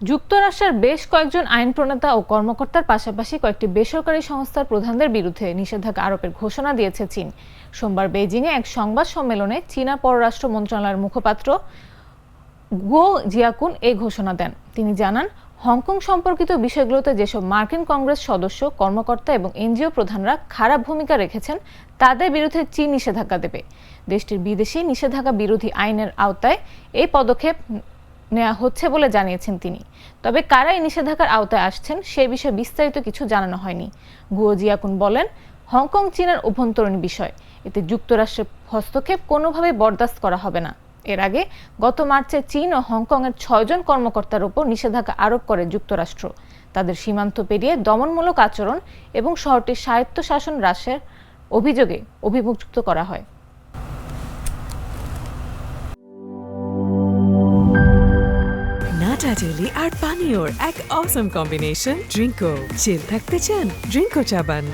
যুক্তরাষ্ট্রের বেশ কয়েকজন আইন প্রণেতা ও কর্মকর্তার পাশাপাশি কয়েকটি বেসরকারি সংস্থার প্রধানদের বিরুদ্ধে নিষেধাজ্ঞা আরোপের ঘোষণা দিয়েছে চীন। সোমবার বেইজিংয়ে এক সংবাদ সম্মেলনে চীনা পররাষ্ট্র মন্ত্রণালয়ের মুখপাত্র গুও জিয়াকুন এই ঘোষণা দেন। তিনি জানান, হংকং সম্পর্কিত বিষয়গুলোতে যেসব মার্কিন কংগ্রেস সদস্য, কর্মকর্তা এবং এনজিও প্রধানরা খারাপ ভূমিকা রেখেছেন তাদের বিরুদ্ধে চীন নিষেধাজ্ঞা দেবে। দেশটির বিদেশি নিষেধাজ্ঞা বিরোধী আইনের আওতায় এই পদক্ষেপ নেওয়া হচ্ছে বলে জানিয়েছেন তিনি। তবে কারা এই নিষেধাজ্ঞার আওতায় আসছেন সে বিষয়ে বিস্তারিত কিছু জানানো হয়নি। গুও জিয়াকুন বলেন, হংকং চীনের অভ্যন্তরীণ বিষয়, এতে যুক্তরাষ্ট্রের হস্তক্ষেপ কোনোভাবেই বরদাস্ত করা হবে না। এর আগে গত মার্চে চীন ও হংকংয়ের 6 জন কর্মকর্তার উপর নিষেধাজ্ঞা আরোপ করে যুক্তরাষ্ট্র। তাদের সীমান্ত পেরিয়ে দমনমূলক আচরণ এবং শহরটির স্বায়ত্তশাসন হ্রাসের অভিযোগে অভিযুক্ত করা হয়। নাটা জেলি আর পানীয়র এক অসম কম্বিনেশন ড্রিঙ্কো। চিল থাকতে চান, ড্রিঙ্কো চাবান।